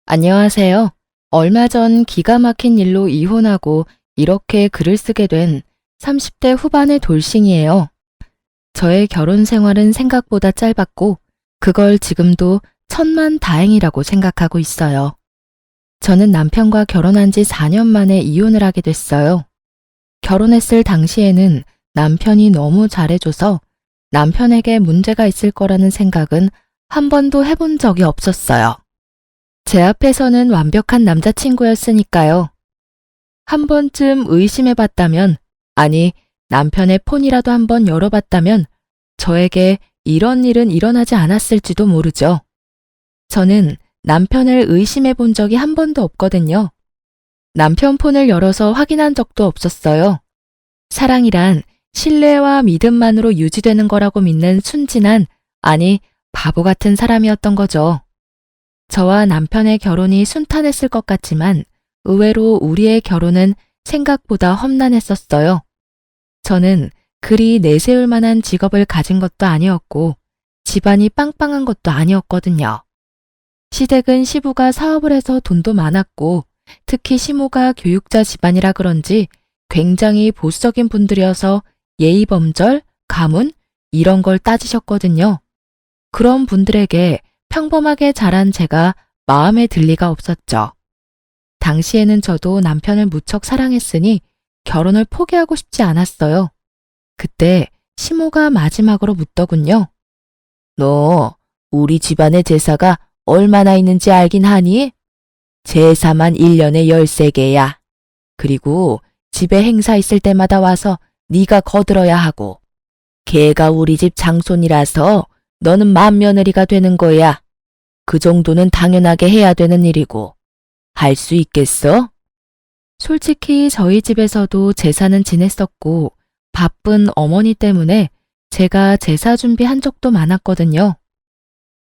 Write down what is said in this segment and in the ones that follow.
안녕하세요. 얼마 전 기가 막힌 일로 이혼하고 이렇게 글을 쓰게 된 30대 후반의 돌싱이에요. 저의 결혼 생활은 생각보다 짧았고 그걸 지금도 천만 다행이라고 생각하고 있어요. 저는 남편과 결혼한 지 4년 만에 이혼을 하게 됐어요. 결혼했을 당시에는 남편이 너무 잘해줘서 남편에게 문제가 있을 거라는 생각은 한 번도 해본 적이 없었어요. 제 앞에서는 완벽한 남자친구였으니까요. 한 번쯤 의심해봤다면, 아니, 남편의 폰이라도 한번 열어봤다면 저에게 이런 일은 일어나지 않았을지도 모르죠. 저는 남편을 의심해본 적이 한 번도 없거든요. 남편 폰을 열어서 확인한 적도 없었어요. 사랑이란 신뢰와 믿음만으로 유지되는 거라고 믿는 순진한, 아니, 바보 같은 사람이었던 거죠. 저와 남편의 결혼이 순탄했을 것 같지만 의외로 우리의 결혼은 생각보다 험난했었어요. 저는 그리 내세울 만한 직업을 가진 것도 아니었고 집안이 빵빵한 것도 아니었거든요. 시댁은 시부가 사업을 해서 돈도 많았고 특히 시모가 교육자 집안이라 그런지 굉장히 보수적인 분들이어서 예의범절, 가문 이런 걸 따지셨거든요. 그런 분들에게 평범하게 자란 제가 마음에 들 리가 없었죠. 당시에는 저도 남편을 무척 사랑했으니 결혼을 포기하고 싶지 않았어요. 그때 시모가 마지막으로 묻더군요. 너 우리 집안의 제사가 얼마나 있는지 알긴 하니? 제사만 1년에 13개야. 그리고 집에 행사 있을 때마다 와서 네가 거들어야 하고 걔가 우리 집 장손이라서 너는 맏며느리가 되는 거야. 그 정도는 당연하게 해야 되는 일이고. 할 수 있겠어? 솔직히 저희 집에서도 제사는 지냈었고 바쁜 어머니 때문에 제가 제사 준비한 적도 많았거든요.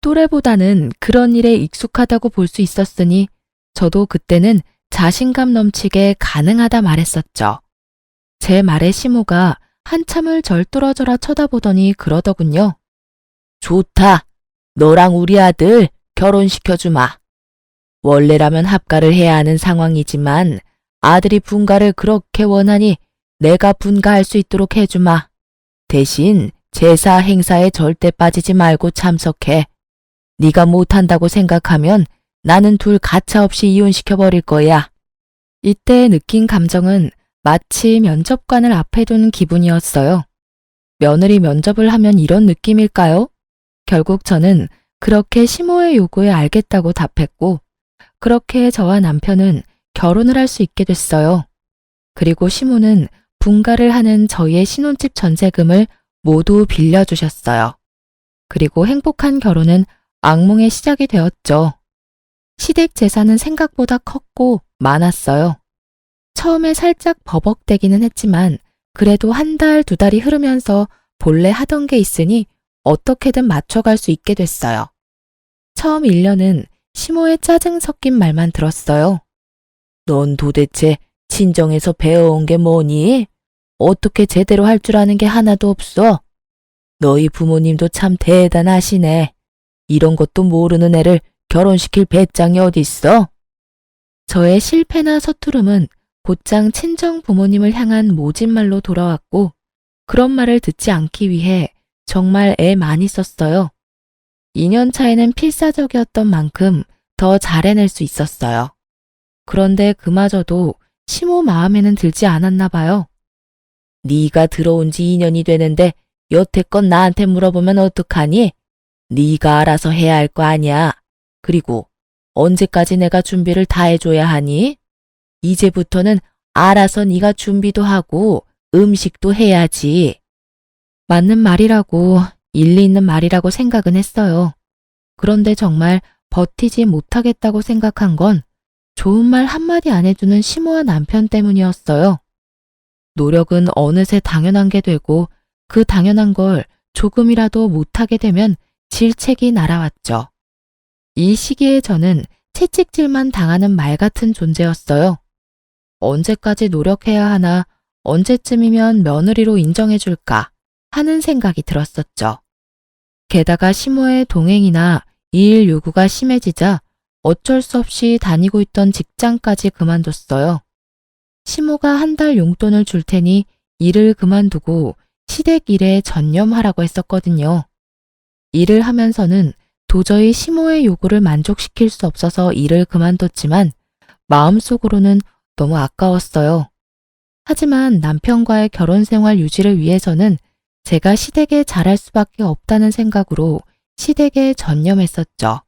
또래보다는 그런 일에 익숙하다고 볼 수 있었으니 저도 그때는 자신감 넘치게 가능하다 말했었죠. 제 말에 시모가 한참을 절 뚫어져라 쳐다보더니 그러더군요. 좋다. 너랑 우리 아들 결혼시켜주마. 원래라면 합가를 해야 하는 상황이지만 아들이 분가를 그렇게 원하니 내가 분가할 수 있도록 해주마. 대신 제사 행사에 절대 빠지지 말고 참석해. 네가 못한다고 생각하면 나는 둘 가차없이 이혼시켜버릴 거야. 이때 느낀 감정은 마치 면접관을 앞에 둔 기분이었어요. 며느리 면접을 하면 이런 느낌일까요? 결국 저는 그렇게 시모의 요구에 알겠다고 답했고 그렇게 저와 남편은 결혼을 할 수 있게 됐어요. 그리고 시모는 분가를 하는 저희의 신혼집 전세금을 모두 빌려주셨어요. 그리고 행복한 결혼은 악몽의 시작이 되었죠. 시댁 재산은 생각보다 컸고 많았어요. 처음에 살짝 버벅대기는 했지만 그래도 한 달, 두 달이 흐르면서 본래 하던 게 있으니 어떻게든 맞춰갈 수 있게 됐어요. 처음 1년은 시모의 짜증 섞인 말만 들었어요. 넌 도대체 친정에서 배워온 게 뭐니? 어떻게 제대로 할 줄 아는 게 하나도 없어? 너희 부모님도 참 대단하시네. 이런 것도 모르는 애를 결혼시킬 배짱이 어딨어? 저의 실패나 서투름은 곧장 친정 부모님을 향한 모진말로 돌아왔고 그런 말을 듣지 않기 위해 정말 애 많이 썼어요. 2년 차에는 필사적이었던 만큼 더 잘해낼 수 있었어요. 그런데 그마저도 시모 마음에는 들지 않았나 봐요. 네가 들어온 지 2년이 되는데 여태껏 나한테 물어보면 어떡하니? 네가 알아서 해야 할 거 아니야. 그리고 언제까지 내가 준비를 다 해줘야 하니? 이제부터는 알아서 네가 준비도 하고 음식도 해야지. 맞는 말이라고 일리 있는 말이라고 생각은 했어요. 그런데 정말 버티지 못하겠다고 생각한 건 좋은 말 한마디 안 해주는 시모와 남편 때문이었어요. 노력은 어느새 당연한 게 되고 그 당연한 걸 조금이라도 못하게 되면 질책이 날아왔죠. 이 시기에 저는 채찍질만 당하는 말 같은 존재였어요. 언제까지 노력해야 하나, 언제쯤이면 며느리로 인정해줄까 하는 생각이 들었었죠. 게다가 시모의 동행이나 일 요구가 심해지자 어쩔 수 없이 다니고 있던 직장까지 그만뒀어요. 시모가 한 달 용돈을 줄 테니 일을 그만두고 시댁 일에 전념하라고 했었거든요. 일을 하면서는 도저히 시모의 요구를 만족시킬 수 없어서 일을 그만뒀지만 마음속으로는 너무 아까웠어요. 하지만 남편과의 결혼 생활 유지를 위해서는 제가 시댁에 잘할 수밖에 없다는 생각으로 시댁에 전념했었죠.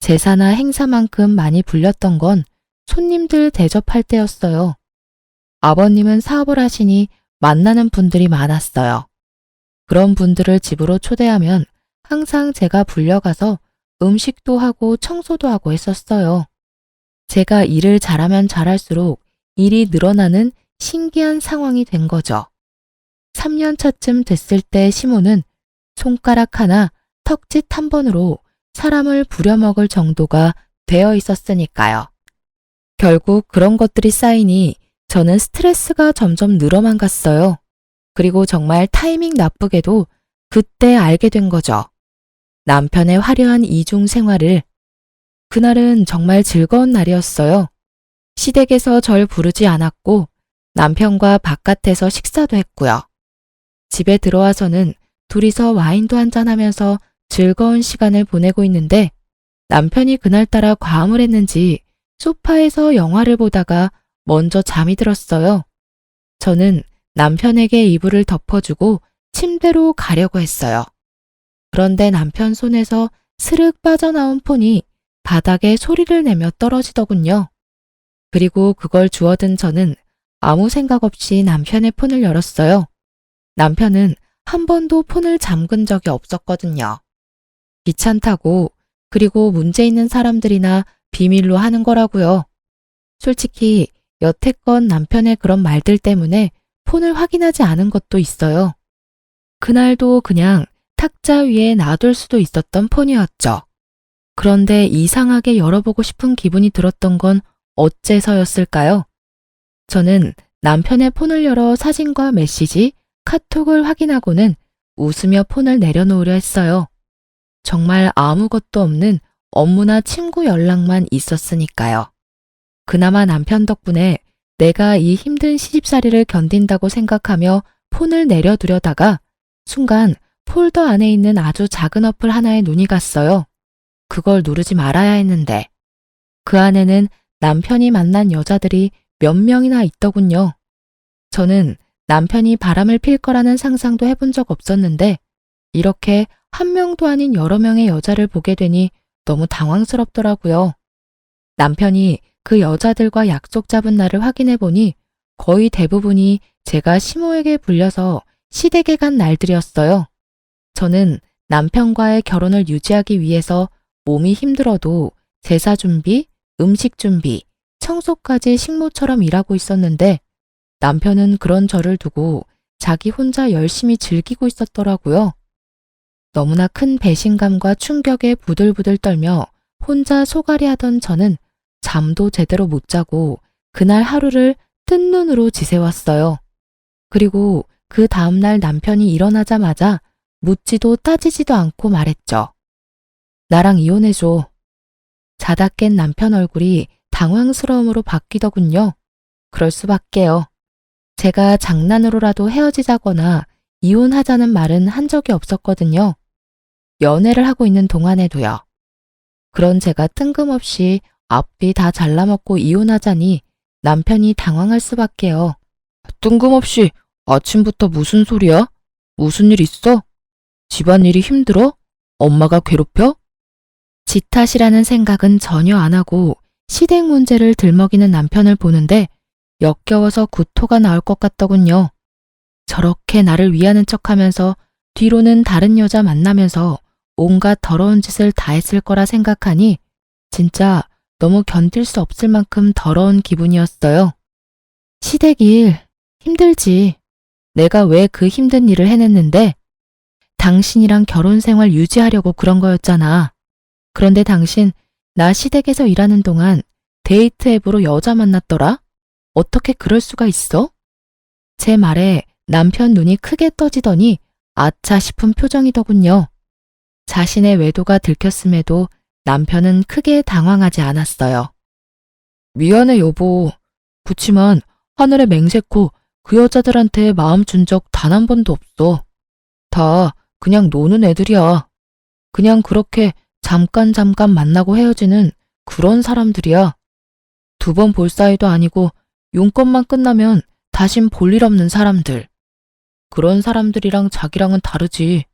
제사나 행사만큼 많이 불렸던 건 손님들 대접할 때였어요. 아버님은 사업을 하시니 만나는 분들이 많았어요. 그런 분들을 집으로 초대하면 항상 제가 불려가서 음식도 하고 청소도 하고 했었어요. 제가 일을 잘하면 잘할수록 일이 늘어나는 신기한 상황이 된 거죠. 3년 차쯤 됐을 때 시모는 손가락 하나, 턱짓 한 번으로 사람을 부려먹을 정도가 되어 있었으니까요. 결국 그런 것들이 쌓이니 저는 스트레스가 점점 늘어만 갔어요. 그리고 정말 타이밍 나쁘게도 그때 알게 된 거죠. 남편의 화려한 이중 생활을. 그날은 정말 즐거운 날이었어요. 시댁에서 절 부르지 않았고 남편과 바깥에서 식사도 했고요. 집에 들어와서는 둘이서 와인도 한잔하면서 즐거운 시간을 보내고 있는데 남편이 그날따라 과음을 했는지 소파에서 영화를 보다가 먼저 잠이 들었어요. 저는 남편에게 이불을 덮어주고 침대로 가려고 했어요. 그런데 남편 손에서 스르륵 빠져나온 폰이 바닥에 소리를 내며 떨어지더군요. 그리고 그걸 주워든 저는 아무 생각 없이 남편의 폰을 열었어요. 남편은 한 번도 폰을 잠근 적이 없었거든요. 귀찮다고, 그리고 문제 있는 사람들이나 비밀로 하는 거라고요. 솔직히 여태껏 남편의 그런 말들 때문에 폰을 확인하지 않은 것도 있어요. 그날도 그냥 탁자 위에 놔둘 수도 있었던 폰이었죠. 그런데 이상하게 열어보고 싶은 기분이 들었던 건 어째서였을까요? 저는 남편의 폰을 열어 사진과 메시지, 카톡을 확인하고는 웃으며 폰을 내려놓으려 했어요. 정말 아무것도 없는 업무나 친구 연락만 있었으니까요. 그나마 남편 덕분에 내가 이 힘든 시집살이를 견딘다고 생각하며 폰을 내려두려다가 순간 폴더 안에 있는 아주 작은 어플 하나에 눈이 갔어요. 그걸 누르지 말아야 했는데 그 안에는 남편이 만난 여자들이 몇 명이나 있더군요. 저는 남편이 바람을 필 거라는 상상도 해본 적 없었는데 이렇게 한 명도 아닌 여러 명의 여자를 보게 되니 너무 당황스럽더라고요. 남편이 그 여자들과 약속 잡은 날을 확인해 보니 거의 대부분이 제가 시모에게 불려서 시댁에 간 날들이었어요. 저는 남편과의 결혼을 유지하기 위해서 몸이 힘들어도 제사 준비, 음식 준비, 청소까지 식모처럼 일하고 있었는데 남편은 그런 저를 두고 자기 혼자 열심히 즐기고 있었더라고요. 너무나 큰 배신감과 충격에 부들부들 떨며 혼자 소갈이 하던 저는 잠도 제대로 못 자고 그날 하루를 뜬 눈으로 지새웠어요. 그리고 그 다음날 남편이 일어나자마자 묻지도 따지지도 않고 말했죠. 나랑 이혼해줘. 자다 깬 남편 얼굴이 당황스러움으로 바뀌더군요. 그럴 수밖에요. 제가 장난으로라도 헤어지자거나 이혼하자는 말은 한 적이 없었거든요. 연애를 하고 있는 동안에도요. 그런 제가 뜬금없이 앞뒤 다 잘라먹고 이혼하자니 남편이 당황할 수밖에요. 뜬금없이 아침부터 무슨 소리야? 무슨 일 있어? 집안일이 힘들어? 엄마가 괴롭혀? 지 탓이라는 생각은 전혀 안 하고 시댁 문제를 들먹이는 남편을 보는데 역겨워서 구토가 나올 것 같더군요. 저렇게 나를 위하는 척하면서 뒤로는 다른 여자 만나면서 온갖 더러운 짓을 다 했을 거라 생각하니 진짜 너무 견딜 수 없을 만큼 더러운 기분이었어요. 시댁 일 힘들지. 내가 왜 그 힘든 일을 해냈는데? 당신이랑 결혼 생활 유지하려고 그런 거였잖아. 그런데 당신 나 시댁에서 일하는 동안 데이트 앱으로 여자 만났더라? 어떻게 그럴 수가 있어? 제 말에 남편 눈이 크게 떠지더니 아차 싶은 표정이더군요. 자신의 외도가 들켰음에도 남편은 크게 당황하지 않았어요. 미안해, 여보. 그치만 하늘에 맹세코 그 여자들한테 마음 준 적 단 한 번도 없어. 다 그냥 노는 애들이야. 그냥 그렇게 잠깐 만나고 헤어지는 그런 사람들이야. 2번 볼 사이도 아니고 용건만 끝나면 다신 볼 일 없는 사람들. 그런 사람들이랑 자기랑은 다르지.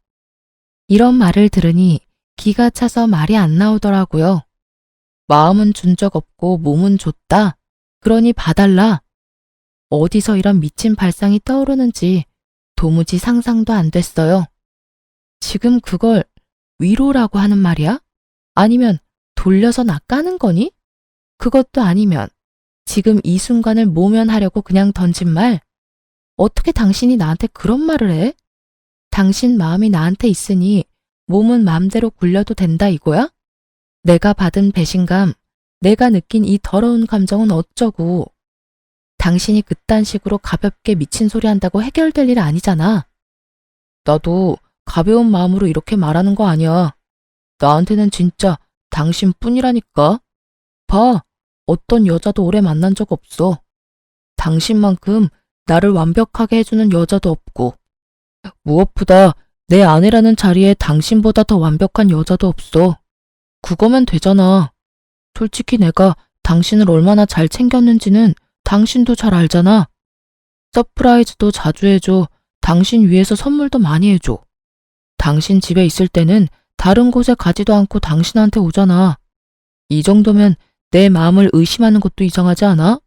이런 말을 들으니 기가 차서 말이 안 나오더라고요. 마음은 준 적 없고 몸은 줬다. 그러니 봐달라. 어디서 이런 미친 발상이 떠오르는지 도무지 상상도 안 됐어요. 지금 그걸 위로라고 하는 말이야? 아니면 돌려서 나 까는 거니? 그것도 아니면 지금 이 순간을 모면하려고 그냥 던진 말? 어떻게 당신이 나한테 그런 말을 해? 당신 마음이 나한테 있으니 몸은 마음대로 굴려도 된다 이거야? 내가 받은 배신감, 내가 느낀 이 더러운 감정은 어쩌고. 당신이 그딴 식으로 가볍게 미친 소리 한다고 해결될 일 아니잖아. 나도 가벼운 마음으로 이렇게 말하는 거 아니야. 나한테는 진짜 당신뿐이라니까. 봐, 어떤 여자도 오래 만난 적 없어. 당신만큼 나를 완벽하게 해주는 여자도 없고, 무엇보다 내 아내라는 자리에 당신보다 더 완벽한 여자도 없어. 그거면 되잖아. 솔직히 내가 당신을 얼마나 잘 챙겼는지는 당신도 잘 알잖아. 서프라이즈도 자주 해줘. 당신 위해서 선물도 많이 해줘. 당신 집에 있을 때는 다른 곳에 가지도 않고 당신한테 오잖아. 이 정도면 내 마음을 의심하는 것도 이상하지 않아?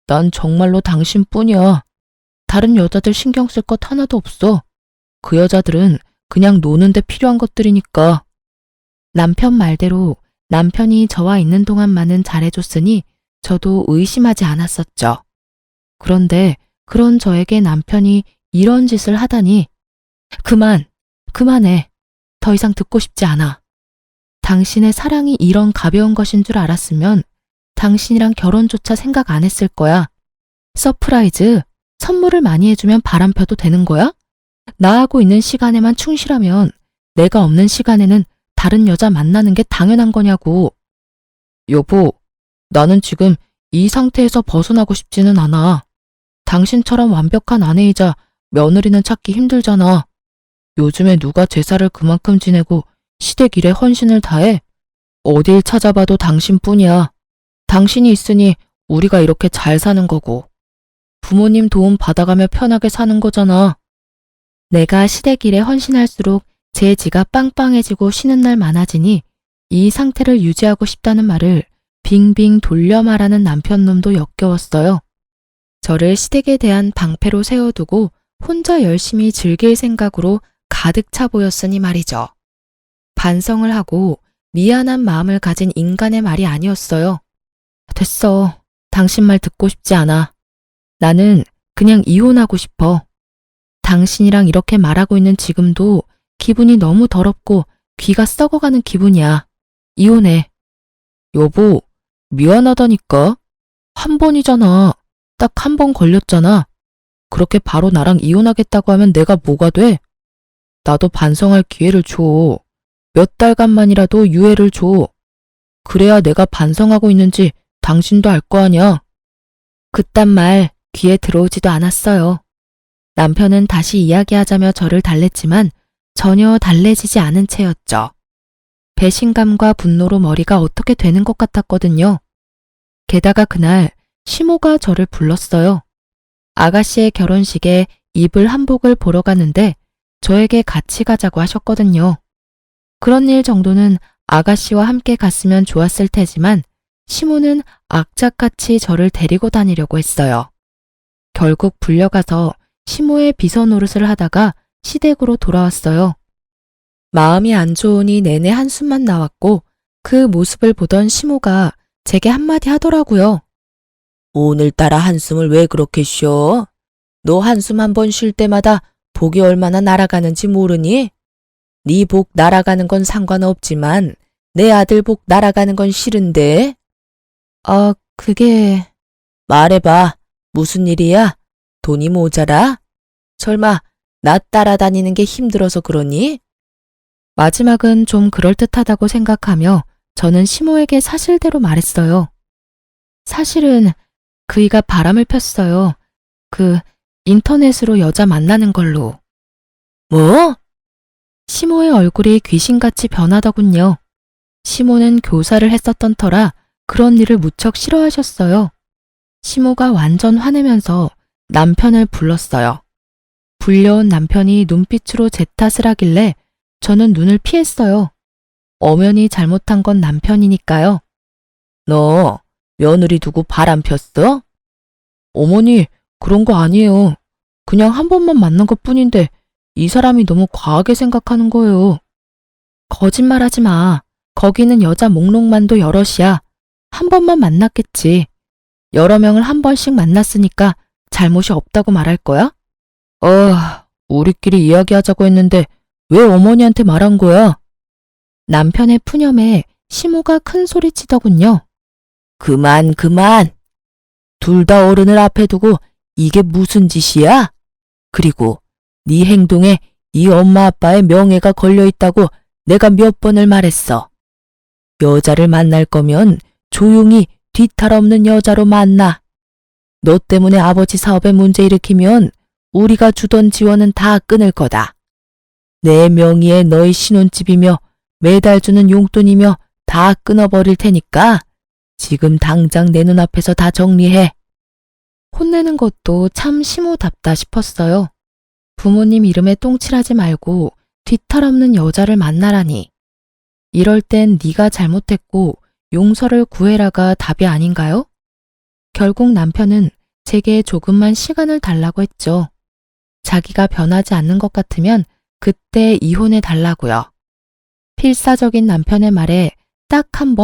난 정말로 당신뿐이야. 다른 여자들 신경 쓸 것 하나도 없어. 그 여자들은 그냥 노는데 필요한 것들이니까. 남편 말대로 남편이 저와 있는 동안만은 잘해줬으니 저도 의심하지 않았었죠. 그런데 그런 저에게 남편이 이런 짓을 하다니. 그만해. 더 이상 듣고 싶지 않아. 당신의 사랑이 이런 가벼운 것인 줄 알았으면 당신이랑 결혼조차 생각 안 했을 거야. 서프라이즈, 선물을 많이 해주면 바람 펴도 되는 거야? 나하고 있는 시간에만 충실하면 내가 없는 시간에는 다른 여자 만나는 게 당연한 거냐고. 여보, 나는 지금 이 상태에서 벗어나고 싶지는 않아. 당신처럼 완벽한 아내이자 며느리는 찾기 힘들잖아. 요즘에 누가 제사를 그만큼 지내고 시댁 일에 헌신을 다해? 어딜 찾아봐도 당신뿐이야. 당신이 있으니 우리가 이렇게 잘 사는 거고. 부모님 도움 받아가며 편하게 사는 거잖아. 내가 시댁 일에 헌신할수록 제 지가 빵빵해지고 쉬는 날 많아지니 이 상태를 유지하고 싶다는 말을 빙빙 돌려 말하는 남편놈도 역겨웠어요. 저를 시댁에 대한 방패로 세워두고 혼자 열심히 즐길 생각으로 가득 차 보였으니 말이죠. 반성을 하고 미안한 마음을 가진 인간의 말이 아니었어요. 됐어. 당신 말 듣고 싶지 않아. 나는 그냥 이혼하고 싶어. 당신이랑 이렇게 말하고 있는 지금도 기분이 너무 더럽고 귀가 썩어가는 기분이야. 이혼해. 여보, 미안하다니까. 한 번이잖아. 딱 한 번 걸렸잖아. 그렇게 바로 나랑 이혼하겠다고 하면 내가 뭐가 돼? 나도 반성할 기회를 줘. 몇 달간만이라도 유예를 줘. 그래야 내가 반성하고 있는지 당신도 알 거 아냐. 그딴 말 귀에 들어오지도 않았어요. 남편은 다시 이야기하자며 저를 달랬지만 전혀 달래지지 않은 채였죠. 배신감과 분노로 머리가 어떻게 되는 것 같았거든요. 게다가 그날 시모가 저를 불렀어요. 아가씨의 결혼식에 입을 한복을 보러 갔는데 저에게 같이 가자고 하셨거든요. 그런 일 정도는 아가씨와 함께 갔으면 좋았을 테지만 시모는 악착같이 저를 데리고 다니려고 했어요. 결국 불려가서 시모의 비서 노릇을 하다가 시댁으로 돌아왔어요. 마음이 안 좋으니 내내 한숨만 나왔고 그 모습을 보던 시모가 제게 한마디 하더라고요. 오늘따라 한숨을 왜 그렇게 쉬어? 너 한숨 한 번 쉴 때마다 복이 얼마나 날아가는지 모르니? 네 복 날아가는 건 상관없지만 내 아들 복 날아가는 건 싫은데? 그게... 말해봐. 무슨 일이야? 돈이 모자라? 설마 나 따라다니는 게 힘들어서 그러니? 마지막은 좀 그럴듯하다고 생각하며 저는 시모에게 사실대로 말했어요. 사실은 그이가 바람을 폈어요. 인터넷으로 여자 만나는 걸로. 뭐? 시모의 얼굴이 귀신같이 변하더군요. 시모는 교사를 했었던 터라 그런 일을 무척 싫어하셨어요. 시모가 완전 화내면서 남편을 불렀어요. 불려온 남편이 눈빛으로 제 탓을 하길래 저는 눈을 피했어요. 엄연히 잘못한 건 남편이니까요. 너 며느리 두고 바람 폈어? 어머니, 그런 거 아니에요. 그냥 한 번만 만난 것뿐인데 이 사람이 너무 과하게 생각하는 거예요. 거짓말하지 마. 거기는 여자 목록만도 여럿이야. 한 번만 만났겠지. 여러 명을 한 번씩 만났으니까 잘못이 없다고 말할 거야? 우리끼리 이야기하자고 했는데 왜 어머니한테 말한 거야? 남편의 푸념에 시모가 큰 소리 치더군요. 그만. 둘 다 어른을 앞에 두고 이게 무슨 짓이야? 그리고 네 행동에 이 엄마 아빠의 명예가 걸려 있다고 내가 몇 번을 말했어. 여자를 만날 거면 조용히 뒤탈 없는 여자로 만나. 너 때문에 아버지 사업에 문제 일으키면 우리가 주던 지원은 다 끊을 거다. 내 명의에 너희 신혼집이며 매달 주는 용돈이며 다 끊어버릴 테니까 지금 당장 내 눈앞에서 다 정리해. 혼내는 것도 참 시모답다 싶었어요. 부모님 이름에 똥칠하지 말고 뒤탈 없는 여자를 만나라니. 이럴 땐 네가 잘못했고 용서를 구해라가 답이 아닌가요? 결국 남편은 제게 조금만 시간을 달라고 했죠. 자기가 변하지 않는 것 같으면 그때 이혼해 달라고요. 필사적인 남편의 말에 딱 한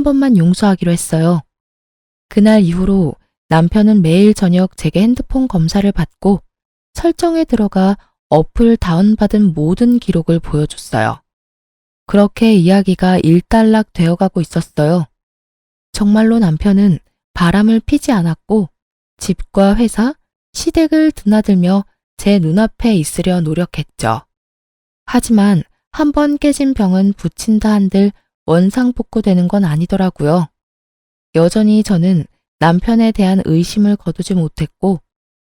번만 용서하기로 했어요. 그날 이후로 남편은 매일 저녁 제게 핸드폰 검사를 받고 설정에 들어가 어플 다운받은 모든 기록을 보여줬어요. 그렇게 이야기가 일단락 되어가고 있었어요. 정말로 남편은 바람을 피지 않았고 집과 회사, 시댁을 드나들며 제 눈앞에 있으려 노력했죠. 하지만 한 번 깨진 병은 붙인다 한들 원상복구되는 건 아니더라고요. 여전히 저는 남편에 대한 의심을 거두지 못했고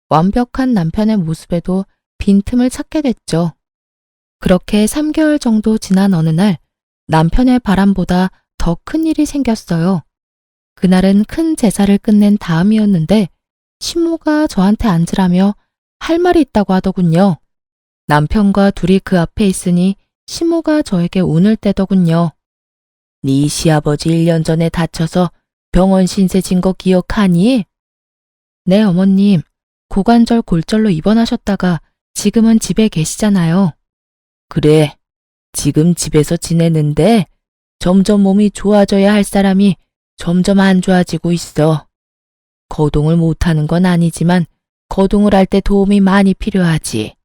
완벽한 남편의 모습에도 빈틈을 찾게 됐죠. 그렇게 3개월 정도 지난 어느 날 남편의 바람보다 더 큰 일이 생겼어요. 그날은 큰 제사를 끝낸 다음이었는데 시모가 저한테 앉으라며 할 말이 있다고 하더군요. 남편과 둘이 그 앞에 있으니 시모가 저에게 운을 떼더군요. 네 시아버지 1년 전에 다쳐서 병원 신세 진 거 기억하니? 네, 어머님. 고관절 골절로 입원하셨다가 지금은 집에 계시잖아요. 그래, 지금 집에서 지내는데 점점 몸이 좋아져야 할 사람이 점점 안 좋아지고 있어. 거동을 못하는 건 아니지만 거동을 할 때 도움이 많이 필요하지.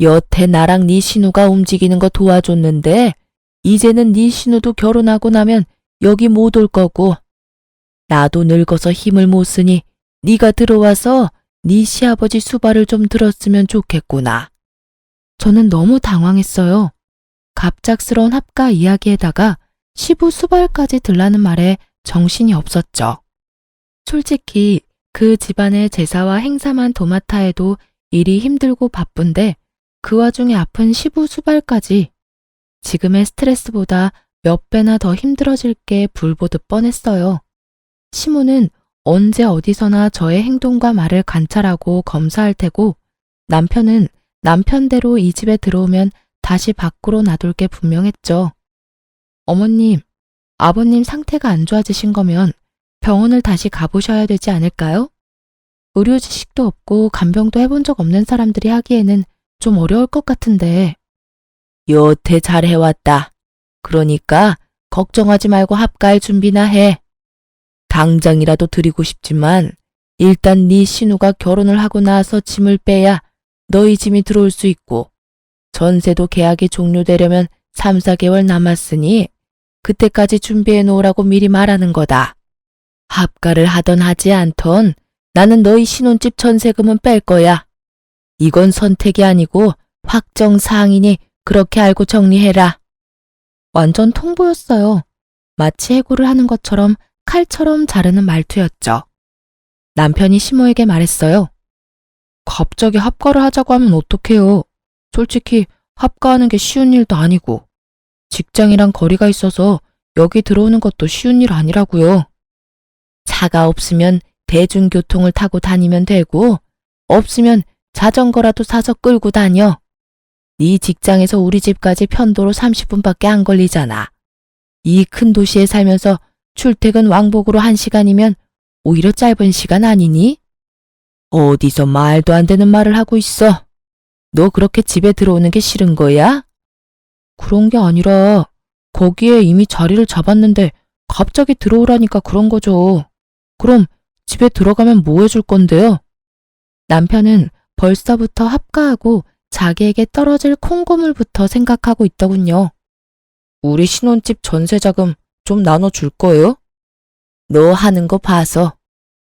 여태 나랑 네 신우가 움직이는 거 도와줬는데 이제는 네 신우도 결혼하고 나면 여기 못 올 거고 나도 늙어서 힘을 못 쓰니 네가 들어와서 네 시아버지 수발을 좀 들었으면 좋겠구나. 저는 너무 당황했어요. 갑작스러운 합가 이야기에다가 시부 수발까지 들라는 말에 정신이 없었죠. 솔직히 그 집안의 제사와 행사만 도맡아 해도 일이 힘들고 바쁜데 그 와중에 아픈 시부 수발까지 지금의 스트레스보다 몇 배나 더 힘들어질 게 불보듯 뻔했어요. 시모는 언제 어디서나 저의 행동과 말을 관찰하고 검사할 테고 남편은 남편대로 이 집에 들어오면 다시 밖으로 놔둘 게 분명했죠. 어머님, 아버님 상태가 안 좋아지신 거면 병원을 다시 가보셔야 되지 않을까요? 의료 지식도 없고 간병도 해본 적 없는 사람들이 하기에는 좀 어려울 것 같은데. 여태 잘 해왔다. 그러니까 걱정하지 말고 합가할 준비나 해. 당장이라도 드리고 싶지만 일단 네 신우가 결혼을 하고 나서 짐을 빼야 너희 짐이 들어올 수 있고 전세도 계약이 종료되려면 3, 4개월 남았으니 그때까지 준비해 놓으라고 미리 말하는 거다. 합가를 하던 하지 않던 나는 너희 신혼집 전세금은 뺄 거야. 이건 선택이 아니고 확정 사항이니 그렇게 알고 정리해라. 완전 통보였어요. 마치 해고를 하는 것처럼 칼처럼 자르는 말투였죠. 남편이 시모에게 말했어요. 갑자기 합가를 하자고 하면 어떡해요. 솔직히 합가하는 게 쉬운 일도 아니고 직장이랑 거리가 있어서 여기 들어오는 것도 쉬운 일 아니라고요. 차가 없으면 대중교통을 타고 다니면 되고 없으면 자전거라도 사서 끌고 다녀. 네 직장에서 우리 집까지 편도로 30분밖에 안 걸리잖아. 이 큰 도시에 살면서 출퇴근 왕복으로 1시간이면 오히려 짧은 시간 아니니? 어디서 말도 안 되는 말을 하고 있어. 너 그렇게 집에 들어오는 게 싫은 거야? 그런 게 아니라 거기에 이미 자리를 잡았는데 갑자기 들어오라니까 그런 거죠. 그럼 집에 들어가면 뭐 해줄 건데요? 남편은 벌써부터 합가하고 자기에게 떨어질 콩고물부터 생각하고 있더군요. 우리 신혼집 전세자금 좀 나눠줄 거예요? 너 하는 거 봐서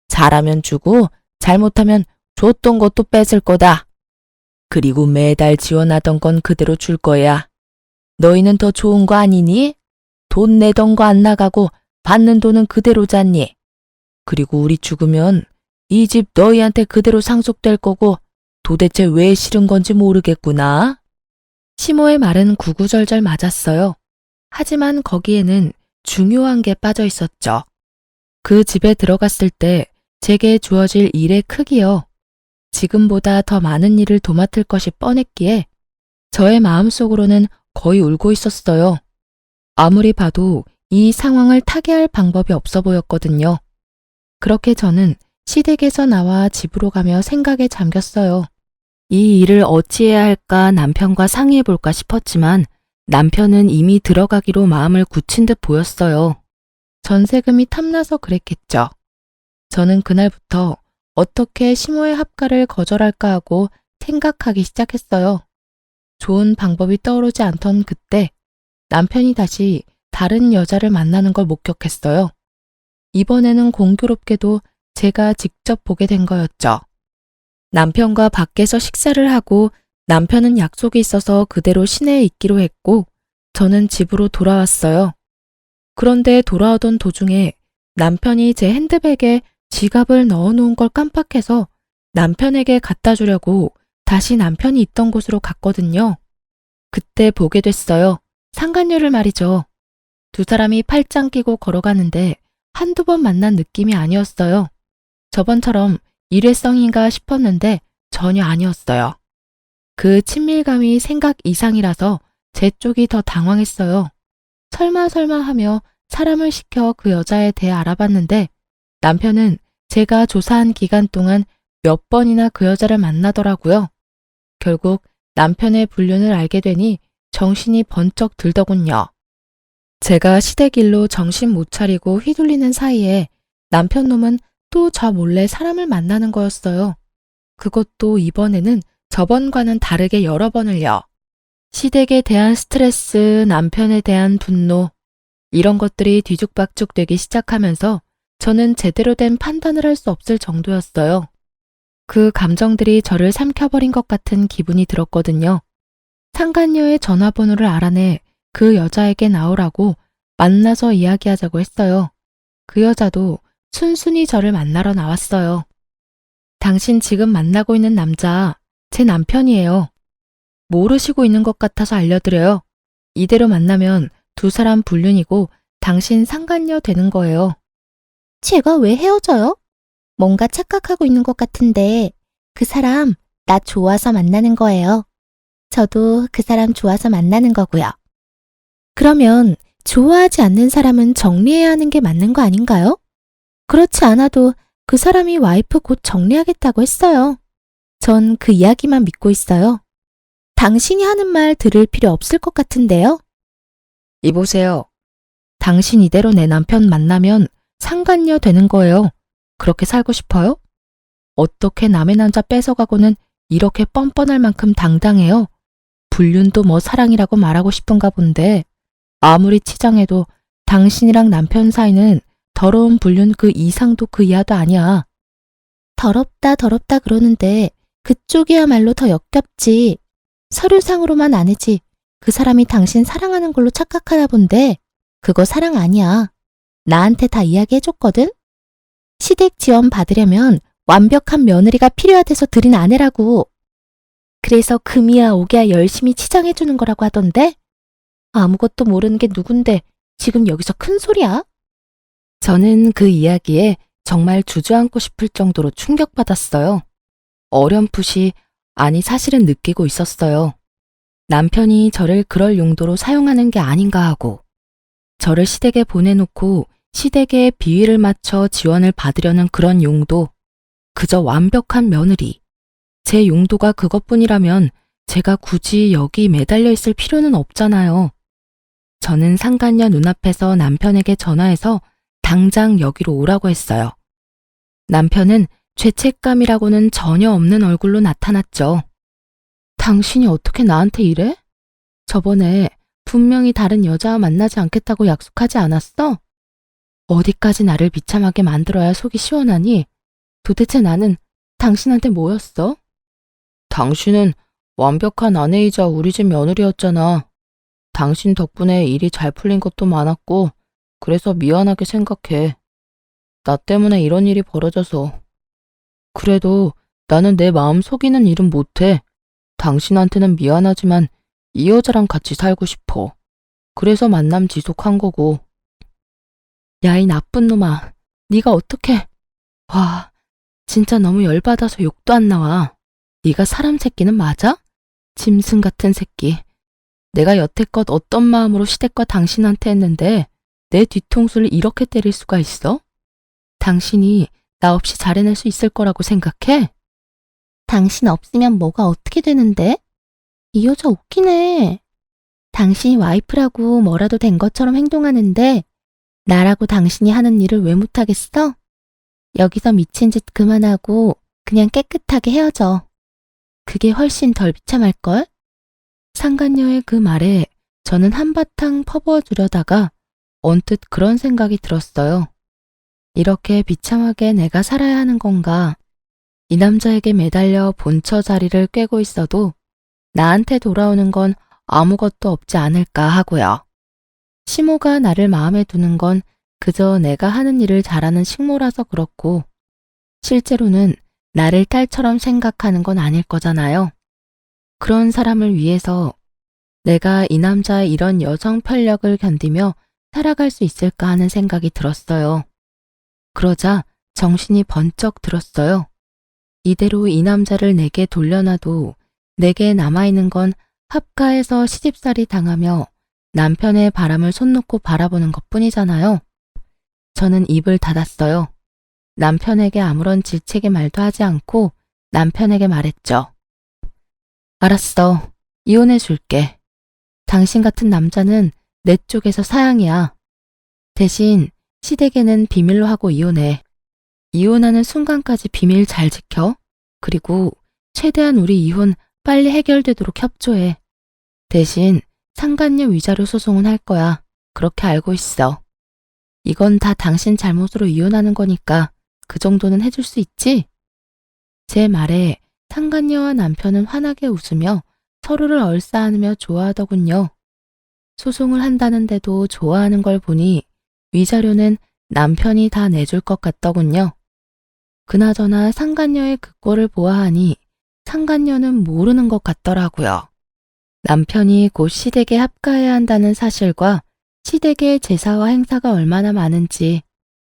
잘하면 주고 잘못하면 줬던 것도 뺏을 거다. 그리고 매달 지원하던 건 그대로 줄 거야. 너희는 더 좋은 거 아니니? 돈 내던 거 안 나가고 받는 돈은 그대로 잤니? 그리고 우리 죽으면 이 집 너희한테 그대로 상속될 거고 도대체 왜 싫은 건지 모르겠구나. 시모의 말은 구구절절 맞았어요. 하지만 거기에는 중요한 게 빠져 있었죠. 그 집에 들어갔을 때 제게 주어질 일의 크기요. 지금보다 더 많은 일을 도맡을 것이 뻔했기에 저의 마음속으로는 거의 울고 있었어요. 아무리 봐도 이 상황을 타개할 방법이 없어 보였거든요. 그렇게 저는 시댁에서 나와 집으로 가며 생각에 잠겼어요. 이 일을 어찌해야 할까 남편과 상의해 볼까 싶었지만 남편은 이미 들어가기로 마음을 굳힌 듯 보였어요. 전세금이 탐나서 그랬겠죠. 저는 그날부터 어떻게 시모의 합가를 거절할까 하고 생각하기 시작했어요. 좋은 방법이 떠오르지 않던 그때 남편이 다시 다른 여자를 만나는 걸 목격했어요. 이번에는 공교롭게도 제가 직접 보게 된 거였죠. 남편과 밖에서 식사를 하고 남편은 약속이 있어서 그대로 시내에 있기로 했고 저는 집으로 돌아왔어요. 그런데 돌아오던 도중에 남편이 제 핸드백에 지갑을 넣어놓은 걸 깜빡해서 남편에게 갖다 주려고 다시 남편이 있던 곳으로 갔거든요. 그때 보게 됐어요. 상간녀를 말이죠. 두 사람이 팔짱 끼고 걸어가는데 한두 번 만난 느낌이 아니었어요. 저번처럼 일회성인가 싶었는데 전혀 아니었어요. 그 친밀감이 생각 이상이라서 제 쪽이 더 당황했어요. 설마 하며 사람을 시켜 그 여자에 대해 알아봤는데 남편은 제가 조사한 기간 동안 몇 번이나 그 여자를 만나더라고요. 결국 남편의 불륜을 알게 되니 정신이 번쩍 들더군요. 제가 시댁 일로 정신 못 차리고 휘둘리는 사이에 남편 놈은 또 저 몰래 사람을 만나는 거였어요. 그것도 이번에는 저번과는 다르게 여러 번을요. 시댁에 대한 스트레스, 남편에 대한 분노, 이런 것들이 뒤죽박죽 되기 시작하면서 저는 제대로 된 판단을 할 수 없을 정도였어요. 그 감정들이 저를 삼켜버린 것 같은 기분이 들었거든요. 상간녀의 전화번호를 알아내 그 여자에게 나오라고 만나서 이야기하자고 했어요. 그 여자도 순순히 저를 만나러 나왔어요. 당신 지금 만나고 있는 남자, 제 남편이에요. 모르시고 있는 것 같아서 알려드려요. 이대로 만나면 두 사람 불륜이고 당신 상간녀 되는 거예요. 제가 왜 헤어져요? 뭔가 착각하고 있는 것 같은데 그 사람 나 좋아서 만나는 거예요. 저도 그 사람 좋아서 만나는 거고요. 그러면 좋아하지 않는 사람은 정리해야 하는 게 맞는 거 아닌가요? 그렇지 않아도 그 사람이 와이프 곧 정리하겠다고 했어요. 전 그 이야기만 믿고 있어요. 당신이 하는 말 들을 필요 없을 것 같은데요? 이보세요. 당신 이대로 내 남편 만나면 상간녀 되는 거예요. 그렇게 살고 싶어요? 어떻게 남의 남자 뺏어가고는 이렇게 뻔뻔할 만큼 당당해요. 불륜도 뭐 사랑이라고 말하고 싶은가 본데 아무리 치장해도 당신이랑 남편 사이는 더러운 불륜 그 이상도 그 이하도 아니야. 더럽다 그러는데 그쪽이야말로 더 역겹지. 서류상으로만 아니지. 그 사람이 당신 사랑하는 걸로 착각하나 본데 그거 사랑 아니야. 나한테 다 이야기해줬거든? 시댁 지원 받으려면 완벽한 며느리가 필요하대서 들인 아내라고. 그래서 금이야 오기야 열심히 치장해주는 거라고 하던데? 아무것도 모르는 게 누군데 지금 여기서 큰 소리야? 저는 그 이야기에 정말 주저앉고 싶을 정도로 충격받았어요. 어렴풋이, 아니 사실은 느끼고 있었어요. 남편이 저를 그럴 용도로 사용하는 게 아닌가 하고, 저를 시댁에 보내놓고 시댁에 비위를 맞춰 지원을 받으려는 그런 용도, 그저 완벽한 며느리. 제 용도가 그것뿐이라면 제가 굳이 여기 매달려 있을 필요는 없잖아요. 저는 상간녀 눈앞에서 남편에게 전화해서 당장 여기로 오라고 했어요. 남편은 죄책감이라고는 전혀 없는 얼굴로 나타났죠. 당신이 어떻게 나한테 이래? 저번에 분명히 다른 여자와 만나지 않겠다고 약속하지 않았어? 어디까지 나를 비참하게 만들어야 속이 시원하니? 도대체 나는 당신한테 뭐였어? 당신은 완벽한 아내이자 우리 집 며느리였잖아. 당신 덕분에 일이 잘 풀린 것도 많았고, 그래서 미안하게 생각해. 나 때문에 이런 일이 벌어져서. 그래도 나는 내 마음 속이는 일은 못해. 당신한테는 미안하지만 이 여자랑 같이 살고 싶어. 그래서 만남 지속한 거고. 야, 이 나쁜 놈아. 네가 어떻게... 와, 진짜 너무 열받아서 욕도 안 나와. 네가 사람 새끼는 맞아? 짐승 같은 새끼. 내가 여태껏 어떤 마음으로 시댁과 당신한테 했는데 내 뒤통수를 이렇게 때릴 수가 있어? 당신이 나 없이 잘 해낼 수 있을 거라고 생각해? 당신 없으면 뭐가 어떻게 되는데? 이 여자 웃기네. 당신이 와이프라고 뭐라도 된 것처럼 행동하는데 나라고 당신이 하는 일을 왜 못하겠어? 여기서 미친 짓 그만하고 그냥 깨끗하게 헤어져. 그게 훨씬 덜 비참할걸? 상간녀의 그 말에 저는 한바탕 퍼부어 주려다가 언뜻 그런 생각이 들었어요. 이렇게 비참하게 내가 살아야 하는 건가? 이 남자에게 매달려 본처 자리를 꿰고 있어도 나한테 돌아오는 건 아무것도 없지 않을까 하고요. 시모가 나를 마음에 두는 건 그저 내가 하는 일을 잘하는 식모라서 그렇고, 실제로는 나를 딸처럼 생각하는 건 아닐 거잖아요. 그런 사람을 위해서 내가 이 남자의 이런 여성 편력을 견디며 살아갈 수 있을까 하는 생각이 들었어요. 그러자 정신이 번쩍 들었어요. 이대로 이 남자를 내게 돌려놔도 내게 남아있는 건 합가해서 시집살이 당하며 남편의 바람을 손 놓고 바라보는 것뿐이잖아요. 저는 입을 닫았어요. 남편에게 아무런 질책의 말도 하지 않고 남편에게 말했죠. 알았어. 이혼해 줄게. 당신 같은 남자는 내 쪽에서 사양이야. 대신 시댁에는 비밀로 하고 이혼해. 이혼하는 순간까지 비밀 잘 지켜. 그리고 최대한 우리 이혼 빨리 해결되도록 협조해. 대신 상간녀 위자료 소송은 할 거야. 그렇게 알고 있어. 이건 다 당신 잘못으로 이혼하는 거니까 그 정도는 해줄 수 있지? 제 말에 상간녀와 남편은 환하게 웃으며 서로를 얼싸안으며 좋아하더군요. 소송을 한다는데도 좋아하는 걸 보니 위자료는 남편이 다 내줄 것 같더군요. 그나저나 상간녀의 그 꼴을 보아하니 상간녀는 모르는 것 같더라고요. 남편이 곧 시댁에 합가해야 한다는 사실과 시댁의 제사와 행사가 얼마나 많은지,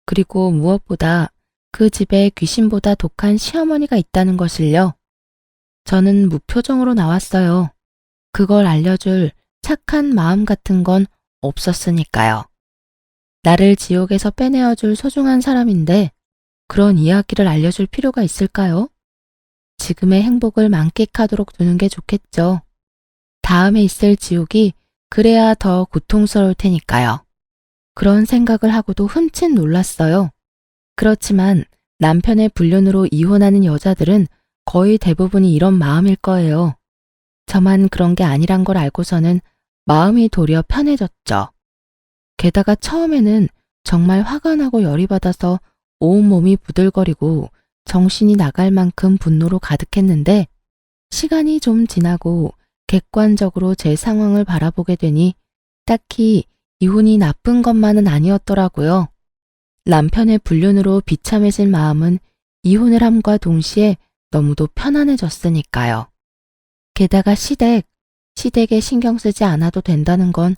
그리고 무엇보다 그 집에 귀신보다 독한 시어머니가 있다는 것을요. 저는 무표정으로 나왔어요. 그걸 알려줄 착한 마음 같은 건 없었으니까요. 나를 지옥에서 빼내어줄 소중한 사람인데 그런 이야기를 알려줄 필요가 있을까요? 지금의 행복을 만끽하도록 두는 게 좋겠죠. 다음에 있을 지옥이 그래야 더 고통스러울 테니까요. 그런 생각을 하고도 흠칫 놀랐어요. 그렇지만 남편의 불륜으로 이혼하는 여자들은 거의 대부분이 이런 마음일 거예요. 저만 그런 게 아니란 걸 알고서는 마음이 도리어 편해졌죠. 게다가 처음에는 정말 화가 나고 열이 받아서 온몸이 부들거리고 정신이 나갈 만큼 분노로 가득했는데 시간이 좀 지나고 객관적으로 제 상황을 바라보게 되니 딱히 이혼이 나쁜 것만은 아니었더라고요. 남편의 불륜으로 비참해진 마음은 이혼을 함과 동시에 너무도 편안해졌으니까요. 게다가 시댁에 신경 쓰지 않아도 된다는 건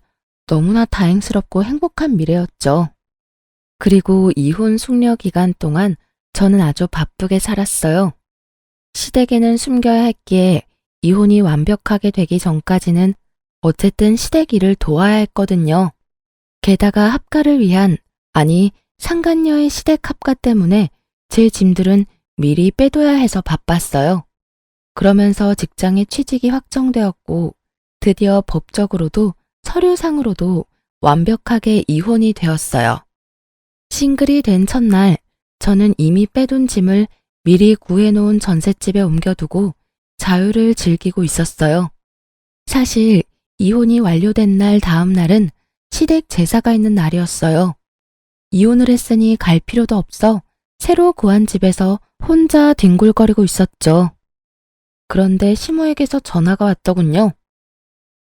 너무나 다행스럽고 행복한 미래였죠. 그리고 이혼 숙려 기간 동안 저는 아주 바쁘게 살았어요. 시댁에는 숨겨야 했기에 이혼이 완벽하게 되기 전까지는 어쨌든 시댁 일을 도와야 했거든요. 게다가 합가를 위한, 아니 상간녀의 시댁 합가 때문에 제 짐들은 미리 빼둬야 해서 바빴어요. 그러면서 직장에 취직이 확정되었고 드디어 법적으로도 서류상으로도 완벽하게 이혼이 되었어요. 싱글이 된 첫날 저는 이미 빼둔 짐을 미리 구해놓은 전셋집에 옮겨두고 자유를 즐기고 있었어요. 사실 이혼이 완료된 날 다음 날은 시댁 제사가 있는 날이었어요. 이혼을 했으니 갈 필요도 없어 새로 구한 집에서 혼자 뒹굴거리고 있었죠. 그런데 시모에게서 전화가 왔더군요.